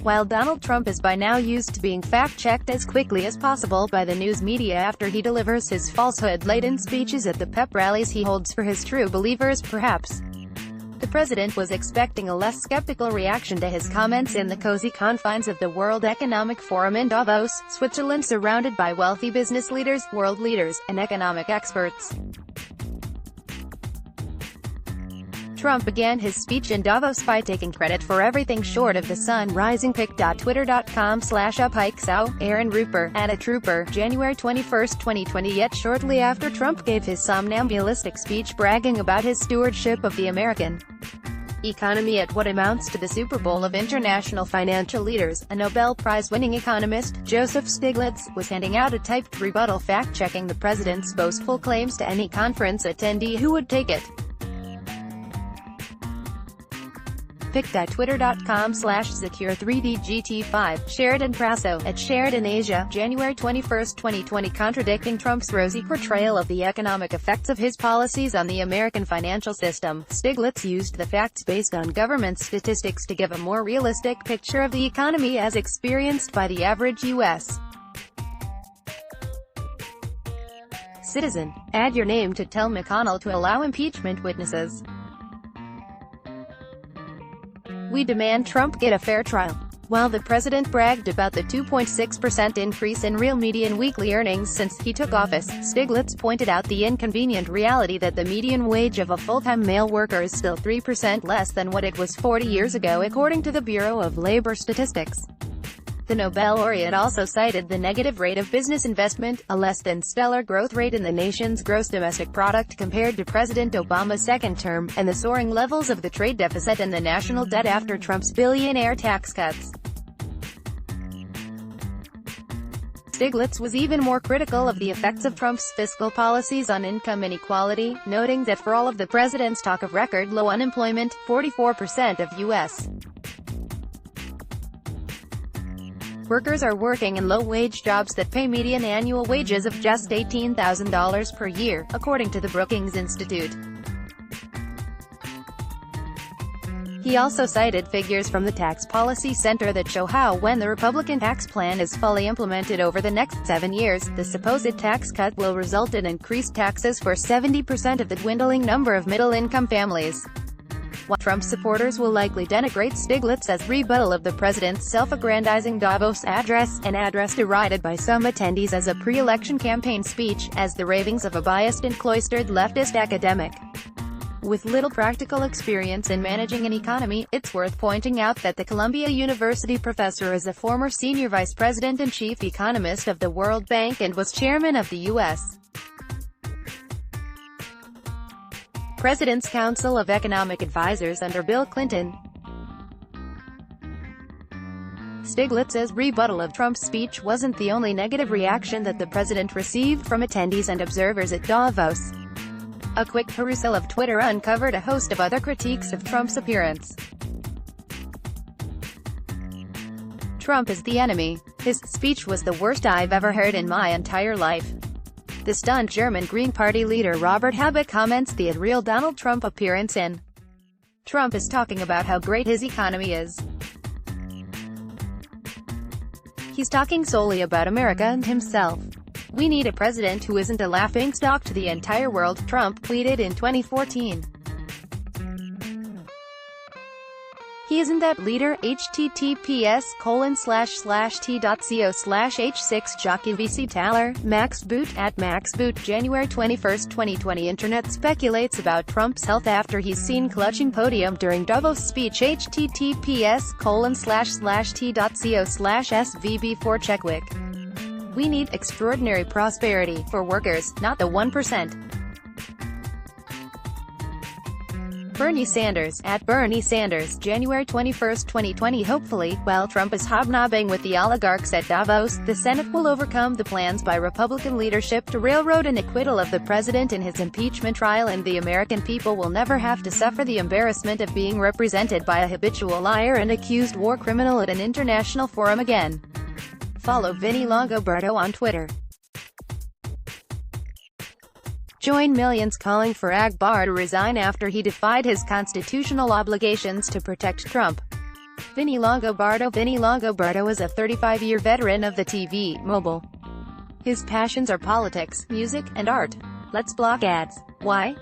while Donald Trump is by now used to being fact-checked as quickly as possible by the news media after he delivers his falsehood-laden speeches at the pep rallies he holds for his true believers, perhaps the president was expecting a less skeptical reaction to his comments in the cozy confines of the World Economic Forum in Davos, Switzerland, surrounded by wealthy business leaders, world leaders, and economic experts. Trump began his speech in Davos by taking credit for everything short of the sun rising. Twitter.com/uphikesau, Aaron Rupert, a trooper, January 21, 2020. Yet shortly after Trump gave his somnambulistic speech bragging about his stewardship of the American economy at what amounts to the Super Bowl of international financial leaders, a Nobel Prize-winning economist, Joseph Stiglitz, was handing out a typed rebuttal fact-checking the president's boastful claims to any conference attendee who would take it. Pic.twitter.com/secure3dgt5, Sheridan Prasso, Sheridan Asia, January 21, 2020. Contradicting Trump's rosy portrayal of the economic effects of his policies on the American financial system, Stiglitz used the facts based on government statistics to give a more realistic picture of the economy as experienced by the average U.S. citizen. Add your name to tell McConnell to allow impeachment witnesses. We demand Trump get a fair trial. While the president bragged about the 2.6% increase in real median weekly earnings since he took office, Stiglitz pointed out the inconvenient reality that the median wage of a full-time male worker is still 3% less than what it was 40 years ago according to the Bureau of Labor Statistics. The Nobel laureate also cited the negative rate of business investment, a less than stellar growth rate in the nation's gross domestic product compared to President Obama's second term, and the soaring levels of the trade deficit and the national debt after Trump's billionaire tax cuts. Stiglitz was even more critical of the effects of Trump's fiscal policies on income inequality, noting that for all of the president's talk of record low unemployment, 44% of U.S. workers are working in low-wage jobs that pay median annual wages of just $18,000 per year, according to the Brookings Institute. He also cited figures from the Tax Policy Center that show how, when the Republican tax plan is fully implemented over the next 7 years, the supposed tax cut will result in increased taxes for 70% of the dwindling number of middle-income families. While Trump supporters will likely denigrate Stiglitz as rebuttal of the president's self-aggrandizing Davos address, an address derided by some attendees as a pre-election campaign speech, as the ravings of a biased and cloistered leftist academic with little practical experience in managing an economy, it's worth pointing out that the Columbia University professor is a former senior vice president and chief economist of the World Bank and was chairman of the U.S. President's Council of Economic Advisers under Bill Clinton. Stiglitz's rebuttal of Trump's speech wasn't the only negative reaction that the president received from attendees and observers at Davos. A quick perusal of Twitter uncovered a host of other critiques of Trump's appearance. Trump is the enemy. His speech was the worst I've ever heard in my entire life. The stunned German Green Party leader Robert Habeck comments the real Donald Trump appearance in. Trump is talking about how great his economy is. He's talking solely about America and himself. We need a president who isn't a laughingstock to the entire world, Trump tweeted in 2014. He isn't that leader. https://t.co/h6 Jockey Taylor, Max Boot, Max Boot, January 21, 2020. Internet speculates about Trump's health after he's seen clutching podium during Davos speech. https://t.co/svb4 Checkwick. We need extraordinary prosperity for workers, not the 1%. Bernie Sanders, Bernie Sanders, January 21, 2020. Hopefully, while Trump is hobnobbing with the oligarchs at Davos, the Senate will overcome the plans by Republican leadership to railroad an acquittal of the president in his impeachment trial, and the American people will never have to suffer the embarrassment of being represented by a habitual liar and accused war criminal at an international forum again. Follow Vinny Longoberto on Twitter. Join millions calling for Akbar to resign after he defied his constitutional obligations to protect Trump. Vinny Longobardo is a 35-year veteran of the TV, mobile. His passions are politics, music, and art. Let's block ads. Why?